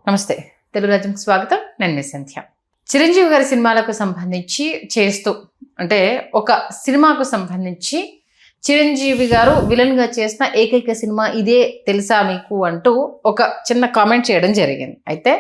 నమస్తే, తెలుగు రాజ్యంకి స్వాగతం. నేను మీ సంధ్య. చిరంజీవి గారి సినిమాలకు సంబంధించి అంటే ఒక సినిమాకు సంబంధించి చిరంజీవి గారు విలన్గా చేసిన ఏకైక సినిమా ఇదే తెలుసా మీకు అంటూ ఒక చిన్న కామెంట్ చేయడం జరిగింది. అయితే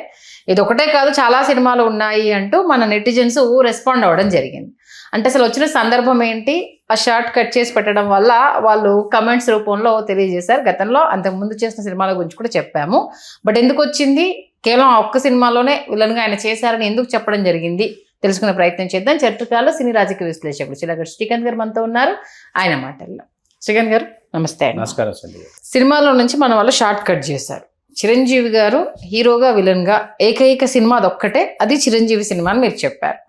ఇది ఒకటే కాదు, చాలా సినిమాలు ఉన్నాయి అంటూ మన నెటిజన్స్ రెస్పాండ్ అవ్వడం జరిగింది. అంటే అసలు వచ్చిన సందర్భం ఏంటి, ఆ షార్ట్ కట్ చేసి పెట్టడం వల్ల వాళ్ళు కమెంట్స్ రూపంలో తెలియజేశారు. గతంలో అంతకుముందు చేసిన సినిమాల గురించి కూడా చెప్పాము. బట్ ఎందుకు వచ్చింది, కేవలం ఆ ఒక్క సినిమాలోనే విలన్గా ఆయన చేశారని ఎందుకు చెప్పడం జరిగింది తెలుసుకునే ప్రయత్నం చేద్దాం. చరిత్రకారులు సినీ రాజకీయ విశ్లేషకుడు చిలగడ్డ శ్రీకాంత్ గారు మనతో ఉన్నారు. ఆయన మాటల్లో. శ్రీకాంత్ గారు నమస్తే. నమస్కారం. సినిమాలో నుంచి మన వాళ్ళు షార్ట్ కట్ చేశారు. చిరంజీవి గారు హీరోగా విలన్గా ఏకైక సినిమా అదొక్కటే, అది చిరంజీవి సినిమా అని మీరు చెప్పారు.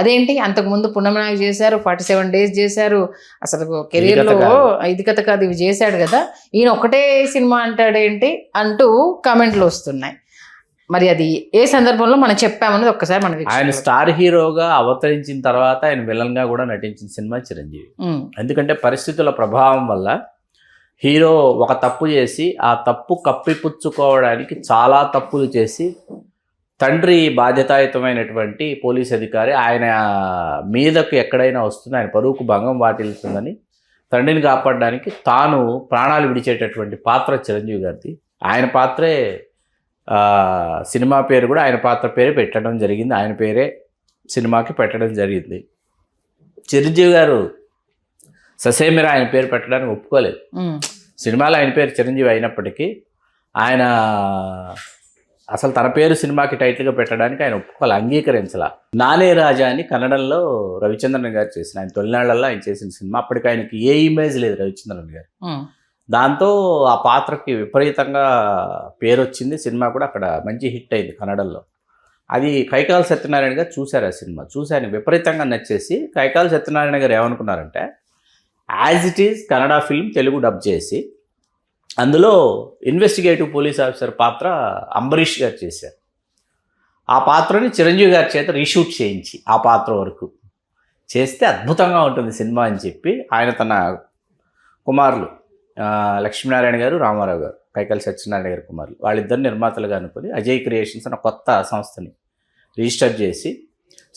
అదేంటి, అంతకుముందు పున్నమనాయకు చేశారు, 47 days చేశారు, అసలు కెరీర్లో ఇది కథ కాదు ఇవి చేశాడు కదా, ఈయన ఒకటే సినిమా అంటాడేంటి అంటూ కామెంట్లు వస్తున్నాయి. మరి అది ఏ సందర్భంలో మనం చెప్పామన్నది ఒక్కసారి మనం ఆయన స్టార్ హీరోగా అవతరించిన తర్వాత ఆయన విలన్ గా కూడా నటించిన సినిమా చిరంజీవి. ఎందుకంటే పరిస్థితుల ప్రభావం వల్ల హీరో ఒక తప్పు చేసి ఆ తప్పు కప్పిపుచ్చుకోవడానికి చాలా తప్పులు చేసి తండ్రి బాధ్యతాయుతమైనటువంటి పోలీస్ అధికారి ఆయన మీదకు ఎక్కడైనా వస్తుంది, ఆయన పరువుకు భంగం వాటిల్తుందని తండ్రిని కాపాడడానికి తాను ప్రాణాలు విడిచేటటువంటి పాత్ర చిరంజీవి గారిది. ఆయన పాత్రే సినిమా పేరు కూడా ఆయన పాత్ర పేరే పెట్టడం జరిగింది, ఆయన పేరే సినిమాకి పెట్టడం జరిగింది. చిరంజీవి గారు ససేమిరా ఆయన పేరు పెట్టడానికి ఒప్పుకోలేదు. సినిమాలో ఆయన పేరు చిరంజీవి అయినప్పటికీ ఆయన అసలు తన పేరు సినిమాకి టైటిల్గా పెట్టడానికి ఆయన ఒప్పుకోవాలి, అంగీకరించాల. నానే రాజా అని కన్నడంలో రవిచంద్రన్ గారు చేసిన, ఆయన తొలినాళ్లలో ఆయన చేసిన సినిమా. అప్పటికి ఆయనకి ఏ ఇమేజ్ లేదు రవిచంద్రన్ గారు. దాంతో ఆ పాత్రకి విపరీతంగా పేరు వచ్చింది. సినిమా కూడా అక్కడ మంచి హిట్ అయింది కన్నడంలో. అది కైకాల సత్యనారాయణ గారు చూశారు. ఆ సినిమా చూసి ఆయన విపరీతంగా నచ్చేసి కైకాల సత్యనారాయణ గారు ఏమనుకున్నారంటే as it is Kannada film Telugu dub చేసి అందులో ఇన్వెస్టిగేటివ్ పోలీస్ ఆఫీసర్ పాత్ర అంబరీష్ గారు చేశారు. ఆ పాత్రని చిరంజీవి గారి చేత రీషూట్ చేయించి ఆ పాత్ర వరకు చేస్తే అద్భుతంగా ఉంటుంది సినిమా అని చెప్పి ఆయన తన కుమారులు లక్ష్మీనారాయణ గారు, రామారావు గారు, కైకాల సత్యనారాయణ గారి కుమారులు, వాళ్ళిద్దరు నిర్మాతలుగా అనుకుని అజయ్ క్రియేషన్స్ అనే కొత్త సంస్థని రిజిస్టర్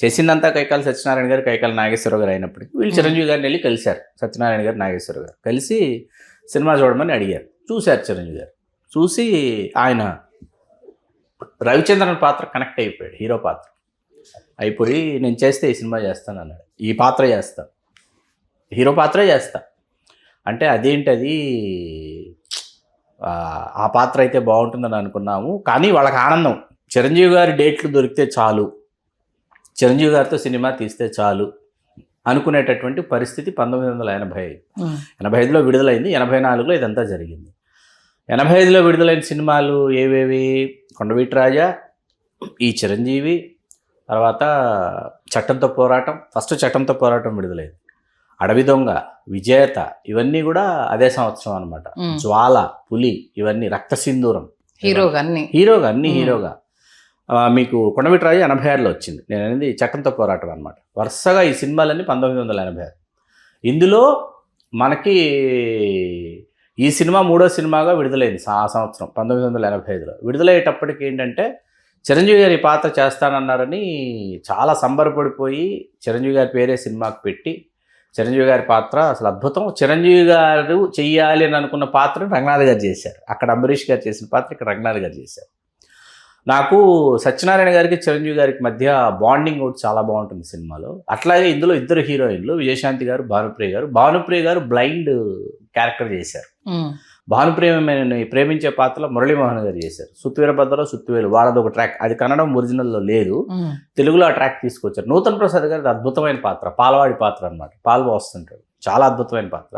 చేసిందంతా కైకాల సత్యనారాయణ గారు, కైకాల నాగేశ్వరరావు గారు అయినప్పటికీ వీళ్ళు చిరంజీవి గారిని వెళ్ళి కలిశారు. సత్యనారాయణ గారు, నాగేశ్వరరావు గారు కలిసి సినిమా చూడమని అడిగారు. చూశారు చిరంజీవి గారు. చూసి ఆయన రవిచంద్రన్ పాత్ర కనెక్ట్ అయిపోయాడు, హీరో పాత్ర అయిపోయి నేను చేస్తే ఈ సినిమా చేస్తాను అన్నాడు. ఈ పాత్ర చేస్తాను, హీరో పాత్రే చేస్తా అంటే అదేంటది ఆ పాత్ర అయితే బాగుంటుందని అనుకున్నాము. కానీ వాళ్ళకి ఆనందం, చిరంజీవి గారి డేట్లు దొరికితే చాలు, చిరంజీవి గారితో సినిమా తీస్తే చాలు అనుకునేటటువంటి పరిస్థితి 1985లో విడుదలైంది. 84లో ఇదంతా జరిగింది. 85లో విడుదలైన సినిమాలు ఏవేవి? కొండవీటి రాజా, ఈ చిరంజీవి, తర్వాత చట్టంతో పోరాటం. ఫస్ట్ చట్టంతో పోరాటం విడుదలైంది. అడవి దొంగ, విజేత, ఇవన్నీ కూడా అదే సంవత్సరం అనమాట. జ్వాల, పులి, ఇవన్నీ, రక్త సింధూరం, హీరోగా మీకు కొండవీటి రాజు 86లో వచ్చింది. నేను అనేది చట్టంతో పోరాటం అనమాట. వరుసగా ఈ సినిమాలన్నీ 1986. ఇందులో మనకి ఈ సినిమా మూడో సినిమాగా విడుదలైంది ఆ సంవత్సరం 1985లో. విడుదలయ్యేటప్పటికి ఏంటంటే చిరంజీవి గారి పాత్ర చేస్తానన్నారని చాలా సంబరపడిపోయి చిరంజీవి గారి పేరే సినిమాకి పెట్టి చిరంజీవి గారి పాత్ర అసలు అద్భుతం. చిరంజీవి గారు చెయ్యాలి అని అనుకున్న పాత్రను రంగనాథ్ గారు చేశారు. అక్కడ అంబరీష్ గారు చేసిన పాత్ర ఇక్కడ రంగనాథ్ గారు చేశారు. నాకు సత్యనారాయణ గారికి చిరంజీవి గారికి మధ్య బాండింగ్ ఒకటి చాలా బాగుంటుంది సినిమాలో. అట్లాగే ఇందులో ఇద్దరు హీరోయిన్లు, విజయశాంతి గారు, భానుప్రియ గారు బ్లైండ్ క్యారెక్టర్ చేశారు. భానుప్రియని ప్రేమించే పాత్రలో మురళీమోహన్ గారు చేశారు. సుత్వీరభద్ర, సుత్తివేలు, వాళ్ళది ఒక ట్రాక్, అది కన్నడం ఒరిజినల్లో లేదు, తెలుగులో ఆ ట్రాక్ తీసుకొచ్చారు. నూతన్ ప్రసాద్ గారిది అద్భుతమైన పాత్ర, పాలవాడి పాత్ర అనమాట, పాలు పోస్తుంటాడు, చాలా అద్భుతమైన పాత్ర.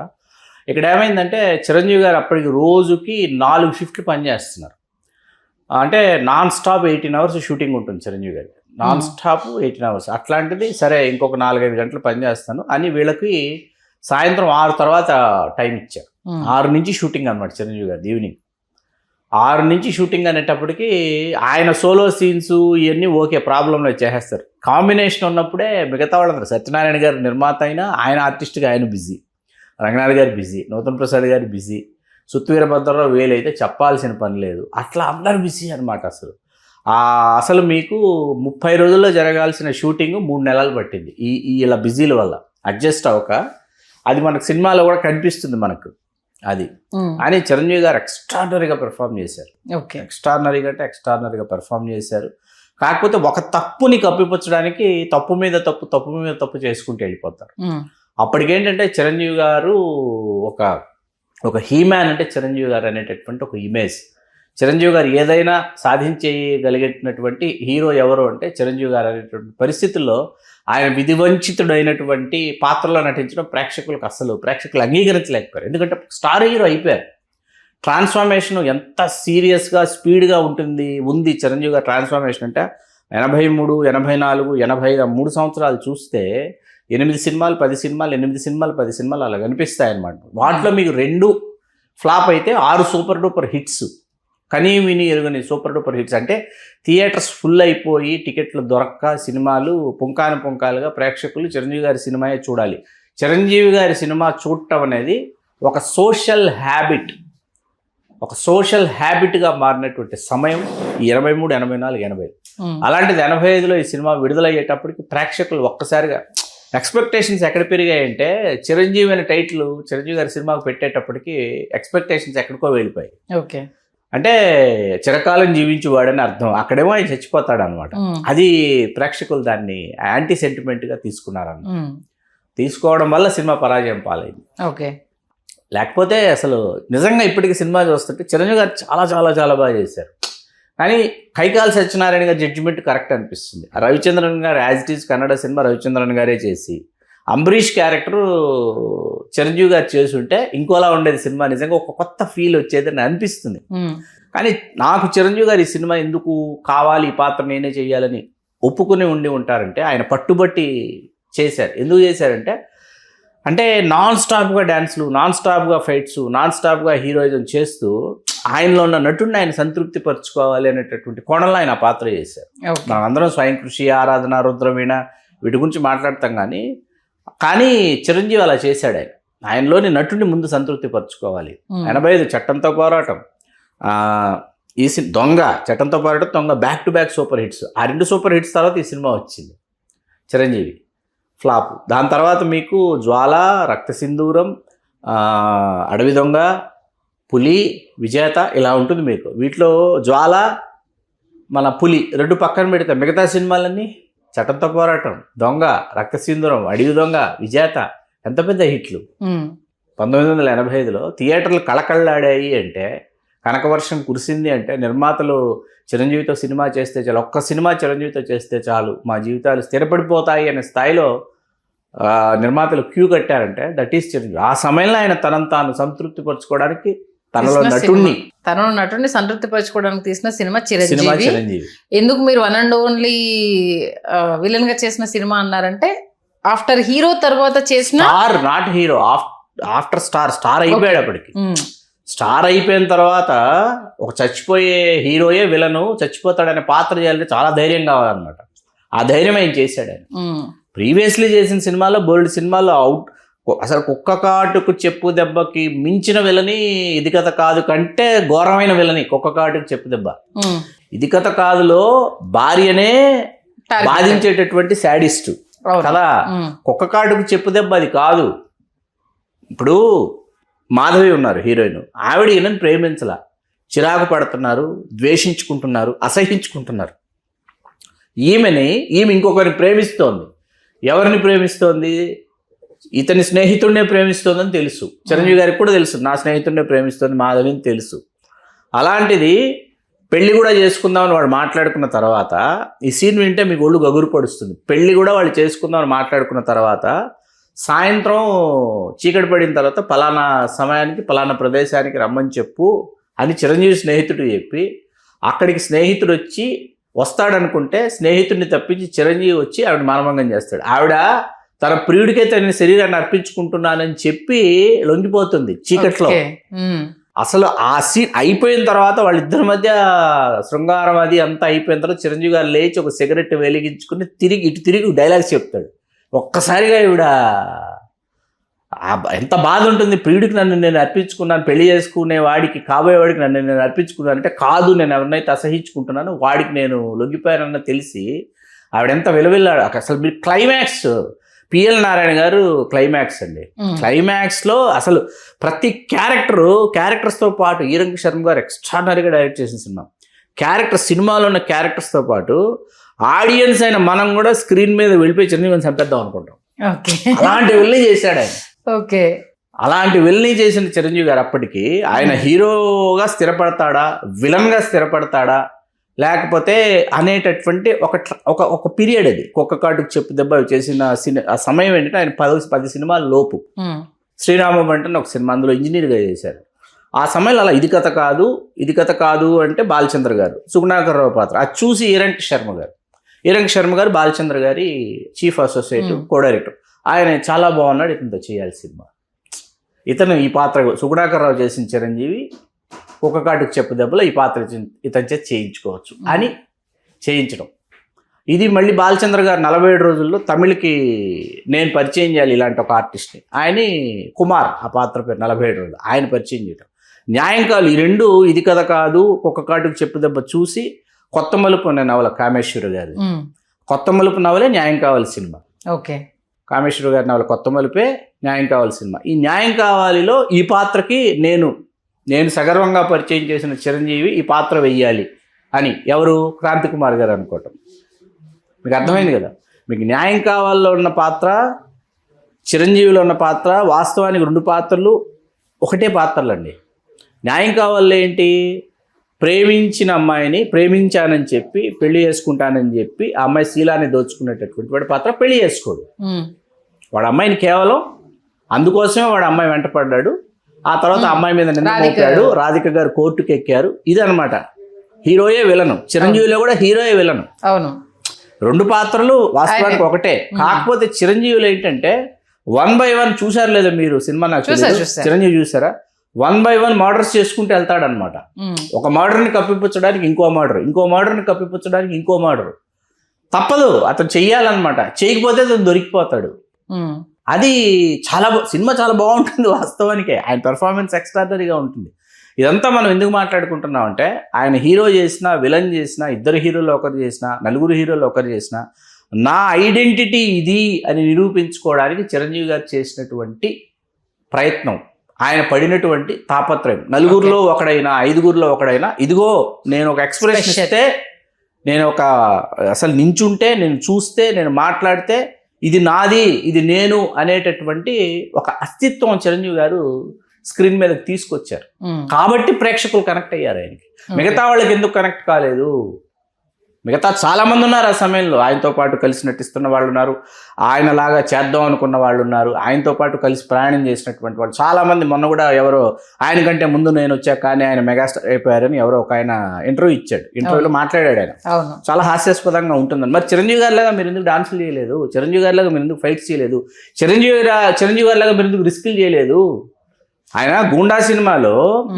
ఇక్కడ ఏమైందంటే చిరంజీవి గారు అప్పటికి రోజుకి 4 షిఫ్ట్లు పనిచేస్తున్నారు. అంటే నాన్ స్టాప్ 18 hours షూటింగ్ ఉంటుంది చిరంజీవి గారికి, నాన్ స్టాప్ 18 hours. అట్లాంటిది సరే ఇంకొక 4-5 గంటలు పనిచేస్తాను అని వీళ్ళకి సాయంత్రం 6 తర్వాత టైం ఇచ్చారు. 6 నుంచి షూటింగ్ అనమాట చిరంజీవి గారు. ఈవినింగ్ 6 నుంచి షూటింగ్ అనేటప్పటికి ఆయన సోలో సీన్స్ ఇవన్నీ ఓకే, ప్రాబ్లంలో చేసేస్తారు. కాంబినేషన్ ఉన్నప్పుడే మిగతా వాళ్ళందరూ, సత్యనారాయణ గారు నిర్మాత అయినా ఆయన ఆర్టిస్ట్గా ఆయన బిజీ, రంగనాథ్ గారు బిజీ, నూతన్ ప్రసాద్ గారు బిజీ, సుత్వీరభద్రరావు వేలైతే చెప్పాల్సిన పని లేదు. అట్లా అందరు బిజీ అనమాట. అసలు అసలు మీకు 30 రోజుల్లో జరగాల్సిన షూటింగ్ 3 నెలలు పట్టింది ఇలా బిజీల వల్ల అడ్జస్ట్ అవ్వక. అది మనకు సినిమాలో కూడా కనిపిస్తుంది మనకు అది. అని చిరంజీవి గారు ఎక్స్ట్రాడినరీగా పెర్ఫామ్ చేశారు. ఎక్స్ట్రాడినరీగా పెర్ఫామ్ చేశారు. కాకపోతే ఒక తప్పుని కప్పిపుచ్చడానికి తప్పు మీద తప్పు చేసుకుంటూ వెళ్ళిపోతారు. అప్పటికేంటంటే చిరంజీవి గారు ఒక హీమ్యాన్ అంటే చిరంజీవి గారు అనేటటువంటి ఒక ఇమేజ్. చిరంజీవి గారు ఏదైనా సాధించగలిగేటటువంటి హీరో ఎవరు అంటే చిరంజీవి గారు అనేటువంటి పరిస్థితుల్లో ఆయన విధివంచితుడైనటువంటి పాత్రలో నటించడం ప్రేక్షకులు అంగీకరించలేకపోయారు. ఎందుకంటే స్టార్ హీరో అయిపోయారు. ట్రాన్స్ఫర్మేషన్ ఎంత సీరియస్గా స్పీడ్గా ఉంది చిరంజీవి గారు ట్రాన్స్ఫర్మేషన్ అంటే 83, 84, 80గా 3 సంవత్సరాలు చూస్తే 8 సినిమాలు 10 సినిమాలు 8 సినిమాలు 10 సినిమాలు అలా కనిపిస్తాయి అన్నమాట. వాటిలో మీకు 2 ఫ్లాప్ అయితే 6 సూపర్ డూపర్ హిట్స్, కనీ విని ఎరుగని సూపర్ డూపర్ హిట్స్. అంటే థియేటర్స్ ఫుల్ అయిపోయి టికెట్లు దొరక్క సినిమాలు పుంకాలుగా ప్రేక్షకులు చిరంజీవి గారి సినిమాయే చూడాలి. చిరంజీవి గారి సినిమా చూడటం అనేది ఒక సోషల్ హ్యాబిట్గా మారినటువంటి సమయం ఈ 83, 84, 80. అలాంటిది 85లో ఈ సినిమా విడుదలయ్యేటప్పటికి ప్రేక్షకులు ఒక్కసారిగా ఎక్స్పెక్టేషన్స్ ఎక్కడ పెరిగాయంటే చిరంజీవి అనే టైటిల్ చిరంజీవి గారి సినిమాకు పెట్టేటప్పటికి ఎక్స్పెక్టేషన్స్ ఎక్కడికో వెళ్ళిపోయాయి. ఓకే, అంటే చిరకాలం జీవించేవాడని అర్థం. అక్కడేమో ఆయన చచ్చిపోతాడు అనమాట. అది ప్రేక్షకులు దాన్ని యాంటీ సెంటిమెంట్గా తీసుకున్నారన్నమాట. తీసుకోవడం వల్ల సినిమా పరాజయం పాలైంది. ఓకే, లేకపోతే అసలు నిజంగా ఇప్పటికీ సినిమా చూస్తుంటే చిరంజీవి గారు చాలా చాలా చాలా బాగా చేశారు. కానీ కైకాల సత్యనారాయణ గారి జడ్జిమెంట్ కరెక్ట్ అనిపిస్తుంది. రవిచంద్రన్ గారు as it is Kannada cinema Ravichandran గారే చేసి అంబరీష్ క్యారెక్టరు చిరంజీవి గారు చేసి ఉంటే ఇంకోలా ఉండేది సినిమా. నిజంగా ఒక కొత్త ఫీల్ వచ్చేదని అనిపిస్తుంది. కానీ నాకు చిరంజీవి గారు ఈ సినిమా ఎందుకు కావాలి, ఈ పాత్ర నేనే చేయాలని ఒప్పుకుని ఉంటారంటే ఆయన పట్టుబట్టి చేశారు. ఎందుకు చేశారంటే అంటే నాన్ స్టాప్గా డ్యాన్స్లు, నాన్ స్టాప్గా ఫైట్స్, నాన్ స్టాప్గా హీరోయిజం చేస్తూ ఆయనలో ఉన్న నటుడిని ఆయన సంతృప్తి పరచుకోవాలి అనేటటువంటి కోణంలో ఆయన పాత్ర చేశారు. మనం అందరం స్వయం కృషి, ఆరాధన, రుద్రవీణ వీటి గురించి మాట్లాడతాం కానీ చిరంజీవి అలా చేశాడు. ఆయనలోని నటుడిని ముందు సంతృప్తి పరచుకోవాలి. 85 చట్టంతో పోరాటం, ఈ చట్టంతో పోరాటం, దొంగ back to back super hits. ఆ 2 సూపర్ హిట్స్ తర్వాత ఈ సినిమా వచ్చింది చిరంజీవి ఫ్లాప్. దాని తర్వాత మీకు జ్వాల, రక్తసింధూరం, అడవి దొంగ, పులి, విజేత ఇలా ఉంటుంది మీకు. వీటిలో జ్వాల, మన పులి 2 పక్కన పెడితే మిగతా సినిమాలన్నీ చట్టంతో పోరాటం, దొంగ, రక్తసింధూరం, అడవి దొంగ, విజేత ఎంత పెద్ద హిట్లు. 1985లో థియేటర్లు కళకళలాడాయి అంటే, కనకవర్షం కురిసింది అంటే నిర్మాతలు చిరంజీవితో సినిమా చేస్తే చాలు, ఒక్క సినిమా చిరంజీవితో చేస్తే చాలు మా జీవితాలు స్థిరపడిపోతాయి అనే స్థాయిలో నిర్మాతలు క్యూ కట్టారంటే దట్ ఈస్ చిరంజీవి. ఆ సమయంలో ఆయన తనను తాను సంతృప్తి పరచుకోవడానికి తనలో నటుడిని సంతృప్తి పరచుకోవడానికి తీసిన సినిమా చిరంజీవి. ఎందుకు మీరు వన్ అండ్ ఓన్లీ విలన్ గా చేసిన సినిమా అన్నారంటే ఆఫ్టర్ హీరో తర్వాత చేసిన నాట్ హీరో, ఆఫ్టర్ స్టార్ అయిపోయాడు. అప్పటికి స్టార్ అయిపోయిన తర్వాత ఒక చచ్చిపోయే హీరోయే విలను చచ్చిపోతాడనే పాత్ర చేయాలంటే చాలా ధైర్యం కావాలన్నమాట. ఆ ధైర్యం ఆయన చేశాడు. ఆయన ప్రీవియస్లీ చేసిన సినిమాలో బోల్డ్ సినిమాలో అసలు కుక్క కాటుకు చెప్పు దెబ్బకి మించిన విలని ఇది కథ కాదు కంటే ఘోరమైన విలని కుక్క కాటుకు చెప్పు దెబ్బ. ఇది కథ కాదులో భార్యనే బాధించేటటువంటి శాడిస్ట్ కదా. కుక్క కాటుకు చెప్పు దెబ్బ అది కాదు. ఇప్పుడు మాధవి ఉన్నారు హీరోయిన్, ఆవిడ ఈయనని ప్రేమించలా, చిరాకు పడుతున్నారు, ద్వేషించుకుంటున్నారు, అసహించుకుంటున్నారు. ఈమె ఇంకొకరిని ప్రేమిస్తోంది. ఎవరిని ప్రేమిస్తోంది? ఇతని స్నేహితుడినే ప్రేమిస్తోందని తెలుసు. చిరంజీవి గారికి కూడా తెలుసు నా స్నేహితుడినే ప్రేమిస్తోంది మాధవిని తెలుసు. అలాంటిది పెళ్లి కూడా చేసుకుందామని వాడు మాట్లాడుకున్న తర్వాత, ఈ సీన్ వింటే మీకు ఒళ్ళు గగురు పడుస్తుంది. పెళ్లి కూడా వాళ్ళు చేసుకుందామని మాట్లాడుకున్న తర్వాత సాయంత్రం చీకటి పడిన తర్వాత పలానా సమయానికి పలానా ప్రదేశానికి రమ్మని చెప్పు అని చిరంజీవి స్నేహితుడు చెప్పి, అక్కడికి స్నేహితుడు వచ్చి వస్తాడనుకుంటే స్నేహితుడిని తప్పించి చిరంజీవి వచ్చి ఆవిడ మానభంగం చేస్తాడు. ఆవిడ తన ప్రియుడికే తన శరీరాన్ని అర్పించుకుంటున్నానని చెప్పి లొంగిపోతుంది చీకట్లో. అసలు ఆ సీన్ అయిపోయిన తర్వాత వాళ్ళిద్దరి మధ్య శృంగారం అది అంతా అయిపోయిన తర్వాత చిరంజీవి గారు లేచి ఒక సిగరెట్ వెలిగించుకుని తిరిగి డైలాగ్స్ చెప్తాడు. ఒక్కసారిగా ఈవిడ ఎంత బాధ ఉంటుంది, ప్రియుడికి నన్ను నేను అర్పించుకున్నాను, పెళ్లి చేసుకునే వాడికి కాబోయేవాడికి నన్ను నేను అర్పించుకున్నాను అంటే, కాదు నేను ఎవరినైతే అసహించుకుంటున్నాను వాడికి నేను లొంగిపోయానన్న తెలిసి ఆవిడ ఎంత విలువిల్లాడు. అసలు మీరు క్లైమాక్స్ పిఎల్ నారాయణ గారు క్లైమాక్స్ అండి. క్లైమాక్స్లో అసలు ప్రతి క్యారెక్టర్స్తో పాటు ఈరంగ శర్మ గారు ఎక్స్ట్రాడనరీగా డైరెక్ట్ చేసిన సినిమా. సినిమాలో ఉన్న క్యారెక్టర్స్తో పాటు ఆడియన్స్ అయిన మనం కూడా స్క్రీన్ మీద వెళ్ళిపోయి చిరంజీవిని చంపేద్దాం అనుకుంటాం. అలాంటి వెళ్ళి చేశాడు ఆయన. ఓకే, అలాంటి వెళ్ళి చేసిన చిరంజీవి గారు అప్పటికి ఆయన హీరోగా స్థిరపడతాడా, విలన్గా స్థిరపడతాడా లేకపోతే అనేటటువంటి ఒక పీరియడ్ అది. కుక్క కాటుకు చెప్పు దెబ్బ చేసిన ఆ సమయం ఏంటంటే ఆయన 10 సినిమాల లోపు శ్రీరామం అంటే ఒక సినిమా, అందులో ఇంజనీర్గా చేశారు. ఆ సమయంలో అలా ఇది కథ కాదు అంటే బాలచంద్ర గారు, సుగుణాకర్రావు పాత్ర అది చూసి ఈరంగ శర్మ గారు బాలచంద్ర గారి చీఫ్ అసోసియేట్ కో డైరెక్టర్, ఆయన చాలా బాగున్నాడు, ఇతనితో చేయాలి సినిమా. ఇతను ఈ పాత్ర సుగుణాకర్రావు చేసిన చిరంజీవి ఒక కాటుకు చెప్పు దెబ్బలో ఈ పాత్ర ఇతని చేత చేయించుకోవచ్చు అని చేయించడం. ఇది మళ్ళీ బాలచంద్ర గారు 47 రోజుల్లో తమిళకి నేను పరిచయం చేయాలి ఇలాంటి ఒక ఆర్టిస్ట్ని, ఆయన్ని కుమార్ ఆ పాత్ర పేరు 47 రోజులు ఆయన పరిచయం చేయడం. న్యాయం కావాలి ఈ రెండు, ఇది కథ కాదు ఒక కాటుకు చెప్పు దెబ్బ చూసి కొత్త మలుపు అనే నవల కామేశ్వర గారు, కొత్త మలుపు నవలే న్యాయం కావాలి సినిమా. ఓకే, కామేశ్వర గారి నవల కొత్త మలుపే న్యాయం కావాలి సినిమా. ఈ న్యాయం కావాలిలో ఈ పాత్రకి నేను సగర్వంగా పరిచయం చేసిన చిరంజీవి ఈ పాత్ర వెయ్యాలి అని ఎవరు క్రాంతి కుమార్ గారు అనుకోవటం. మీకు అర్థమైంది కదా. మీకు న్యాయం కావాలలో ఉన్న పాత్ర, చిరంజీవిలో ఉన్న పాత్ర, వాస్తవానికి 2 పాత్రలు ఒకటే పాత్రలు అండి. న్యాయం కావాలో ఏంటి, ప్రేమించిన అమ్మాయిని ప్రేమించానని చెప్పి పెళ్లి చేసుకుంటానని చెప్పి ఆ అమ్మాయి శీలాన్ని దోచుకునేటటువంటి వాడి పాత్ర పెళ్లి చేసుకోడు. వాడు అమ్మాయిని కేవలం అందుకోసమే వాడు అమ్మాయి వెంటపడ్డాడు. ఆ తర్వాత అమ్మాయి మీద నింద మోపాడు, రాధిక గారు కోర్టుకు ఎక్కారు. ఇదనమాట హీరోయే విలను. చిరంజీవిలో కూడా హీరోయే విలను. అవును, 2 పాత్రలు వాస్తవానికి ఒకటే. కాకపోతే చిరంజీవిలో ఏంటంటే 1 by 1 చూసారు లేదా మీరు సినిమా? నాకు చిరంజీవి చూసారా? 1 by 1 మర్డర్స్ చేసుకుంటూ వెళ్తాడనమాట. ఒక మర్డర్ని కప్పిపుచ్చడానికి ఇంకో మర్డర్ని కప్పిపుచ్చడానికి ఇంకో మర్డర్. తప్పదు, అతను చెయ్యాలన్నమాట. చేయకపోతే అతను దొరికిపోతాడు. అది సినిమా చాలా బాగుంటుంది వాస్తవానికి. ఆయన పెర్ఫార్మెన్స్ ఎక్స్ట్రాడనరీగా ఉంటుంది. ఇదంతా మనం ఎందుకు మాట్లాడుకుంటున్నాం అంటే, ఆయన హీరో చేసినా విలన్ చేసినా, 2 హీరోలు ఒకరు చేసినా, 4 హీరోలు ఒకరు చేసినా, నా ఐడెంటిటీ ఇది అని నిరూపించుకోవడానికి చిరంజీవి గారు చేసినటువంటి ప్రయత్నం, ఆయన పడినటువంటి తాపత్రయం, 4గురిలో ఒకడైనా 5గురిలో ఒకడైనా, ఇదిగో నేను ఒక ఎక్స్ప్రెషన్ ఇస్తే, నేను అసలు నించుంటే, నేను చూస్తే, నేను మాట్లాడితే ఇది నాది, ఇది నేను అనేటటువంటి ఒక అస్తిత్వం చిరంజీవి గారు స్క్రీన్ మీదకి తీసుకొచ్చారు. కాబట్టి ప్రేక్షకులు కనెక్ట్ అయ్యారు ఆయనకి. మిగతా వాళ్ళకి ఎందుకు కనెక్ట్ కాలేదు? మిగతా చాలా మంది ఉన్నారు ఆ సమయంలో. ఆయనతో పాటు కలిసి నటిస్తున్న వాళ్ళు ఉన్నారు, ఆయనలాగా చేద్దాం అనుకున్న వాళ్ళు ఉన్నారు, ఆయనతో పాటు కలిసి ప్రయాణం చేసినటువంటి వాళ్ళు చాలా మంది. మొన్న కూడా ఎవరో ఆయన కంటే ముందు నేను వచ్చాక కానీ ఆయన మెగాస్టార్ అయిపోయారని ఎవరో ఒక ఆయన ఇంటర్వ్యూ ఇచ్చాడు. ఇంటర్వ్యూలో మాట్లాడాడు ఆయన. చాలా హాస్యాస్పదంగా ఉంటుందని. మరి చిరంజీవి గారిలాగా మీరు ఎందుకు డాన్సులు చేయలేదు? చిరంజీవి గారిలాగా మీరు ఎందుకు ఫైట్స్ చేయలేదు? చిరంజీవి గారిలాగా మీరు ఎందుకు రిస్కులు చేయలేదు? ఆయన గూండా సినిమాలో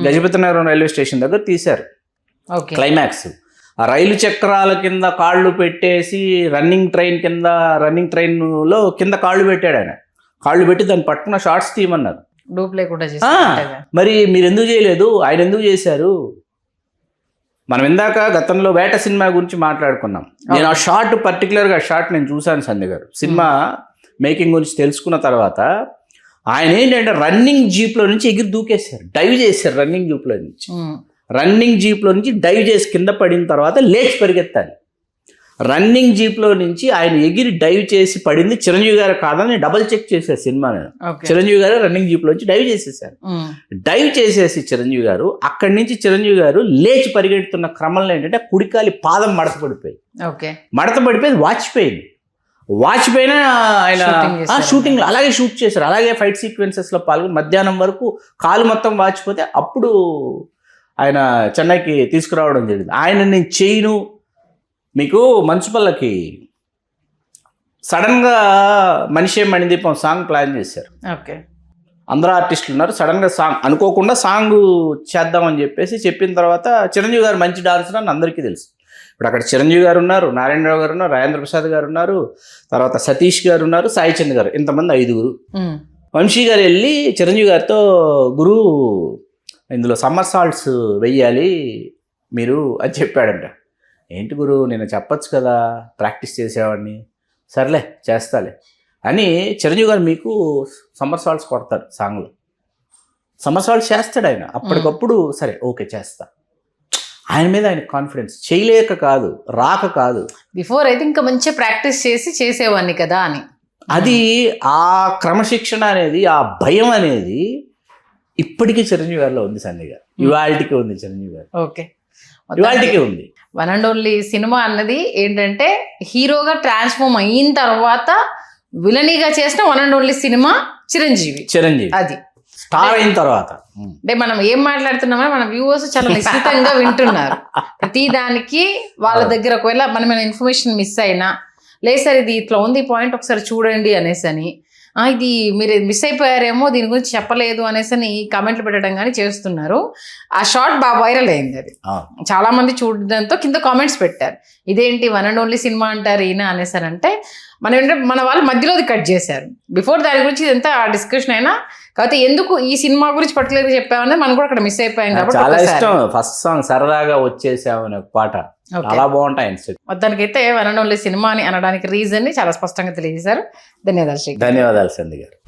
గజపతి నగరం రైల్వే స్టేషన్ దగ్గర తీశారు క్లైమాక్స్. ఆ రైలు చక్రాల కింద కాళ్ళు పెట్టేసి రన్నింగ్ ట్రైన్లో కింద కాళ్ళు పెట్టాడు ఆయన. కాళ్ళు పెట్టి దాన్ని పట్టుకున్న షార్ట్స్ తీయమన్నారు. మరి మీరు ఎందుకు చేయలేదు? ఆయన ఎందుకు చేశారు? మనం ఇందాక గతంలో వేట సినిమా గురించి మాట్లాడుకున్నాం. నేను ఆ షార్ట్ పర్టికులర్గా నేను చూశాను సంజయ్ గారు. సినిమా మేకింగ్ గురించి తెలుసుకున్న తర్వాత ఆయన ఏంటంటే రన్నింగ్ జీప్లో నుంచి ఎగిరి దూకేశారు, డైవ్ చేశారు. రన్నింగ్ జీప్లో నుంచి డైవ్ చేసి కింద పడిన తర్వాత లేచి పరిగెత్తాలి. రన్నింగ్ జీప్లో నుంచి ఆయన ఎగిరి డైవ్ చేసి పడింది చిరంజీవి గారు కాదని డబల్ చెక్ చేశారు సినిమా. చిరంజీవి గారు రన్నింగ్ జీప్లో నుంచి డైవ్ చేసేసారు. డైవ్ చేసేసి చిరంజీవి గారు అక్కడి నుంచి చిరంజీవి గారు లేచి పరిగెడుతున్న క్రమంలో ఏంటంటే కుడికాలి పాదం మడత పడిపోయి వాచిపోయినా ఆయన షూటింగ్లో అలాగే షూట్ చేశారు. అలాగే ఫైట్ సీక్వెన్సెస్లో పాల్గొని మధ్యాహ్నం వరకు కాలు మొత్తం వాచిపోతే అప్పుడు ఆయన చెన్నైకి తీసుకురావడం జరిగింది. ఆయన నేను చేయను మీకు మంచుపల్లకి సడన్గా మనిషే మణిదీపం సాంగ్ ప్లాన్ చేశారు. అందరూ ఆర్టిస్టులు ఉన్నారు. సడన్గా అనుకోకుండా సాంగ్ చేద్దామని చెప్పిన తర్వాత చిరంజీవి గారు మంచి డాన్సర్ అని అందరికీ తెలుసు. ఇప్పుడు అక్కడ చిరంజీవి గారు ఉన్నారు, నారాయణరావు గారు ఉన్నారు, రాజేంద్ర ప్రసాద్ గారు ఉన్నారు, తర్వాత సతీష్ గారు ఉన్నారు, సాయి చంద్ గారు, ఇంతమంది 5గురు. వంశీ గారు వెళ్ళి చిరంజీవి గారితో గురు ఇందులో సమ్మర్ సాల్ట్స్ వెయ్యాలి మీరు అని చెప్పాడంట. ఏంటి గురు నేను చెప్పచ్చు కదా, ప్రాక్టీస్ చేసేవాడిని. సర్లే చేస్తాలే అని చిరంజీవి గారు మీకు సమ్మర్ సాల్ట్స్ కొడతారు సాంగ్లో. సమ్మర్ సాల్ట్స్ చేస్తాడు ఆయన అప్పటికప్పుడు. సరే ఓకే చేస్తా. ఆయన మీద ఆయన కాన్ఫిడెన్స్, చేయలేక కాదు, రాక కాదు, బిఫోర్ అయితే ఇంకా మంచిగా ప్రాక్టీస్ చేసి చేసేవాడిని కదా అని. అది ఆ క్రమశిక్షణ అనేది, ఆ భయం అనేది ఇప్పటికీ చిరంజీవి గారిలో ఉంది. సంజయ్ గారు ఇవాళకి ఉంది, చిరంజీవి గారు ఓకే ఇవాళకి ఉంది. వన్ అండ్ ఓన్లీ సినిమా అన్నది ఏంటంటే హీరోగా ట్రాన్స్ఫార్మ్ అయిన తర్వాత విలనీగా చేసిన one and only cinema Chiranjeevi. అది స్టార్ అయిన తర్వాత అంటే మనం ఏం మాట్లాడుతున్నామని మన వ్యూవర్స్ చాలా నిశ్చితంగా వింటున్నారు. ప్రతి దానికి వాళ్ళ దగ్గర ఒకవేళ మనం ఇన్ఫర్మేషన్ మిస్ అయినా, లేదు సార్ ఇది ఇట్లా ఉంది పాయింట్ ఒకసారి చూడండి అనేసి అని, ఇది మీరు మిస్ అయిపోయారేమో దీని గురించి చెప్పలేదు అనేసి అని కామెంట్లు పెట్టడం కానీ చేస్తున్నారు. ఆ షార్ట్ బాగా వైరల్ అయింది. అది చాలా మంది చూడడంతో కింద కామెంట్స్ పెట్టారు, ఇదేంటి వన్ అండ్ ఓన్లీ సినిమా అంటారు ఈయన అనేసి అని. అంటే మన వాళ్ళు మధ్యలోది కట్ చేశారు. బిఫోర్ దాని గురించి ఎంత డిస్కషన్ అయినా, కాకపోతే ఎందుకు ఈ సినిమా గురించి పర్టికులర్గా చెప్పామనేది మనం కూడా అక్కడ మిస్ అయిపోయాం కాబట్టి చాలా ఇష్టం. ఫస్ట్ సాంగ్ సరదాగా వచ్చేసామని ఒక పాట చాలా బాగుంటాయి. మొత్తానికైతే వన్ అండ్ ఓన్లీ సినిమా అని అనడానికి రీజన్ ని చాలా స్పష్టంగా తెలియజేశారు. ధన్యవాదాలు శ్రీ. ధన్యవాదాలు సంధ్య గారు.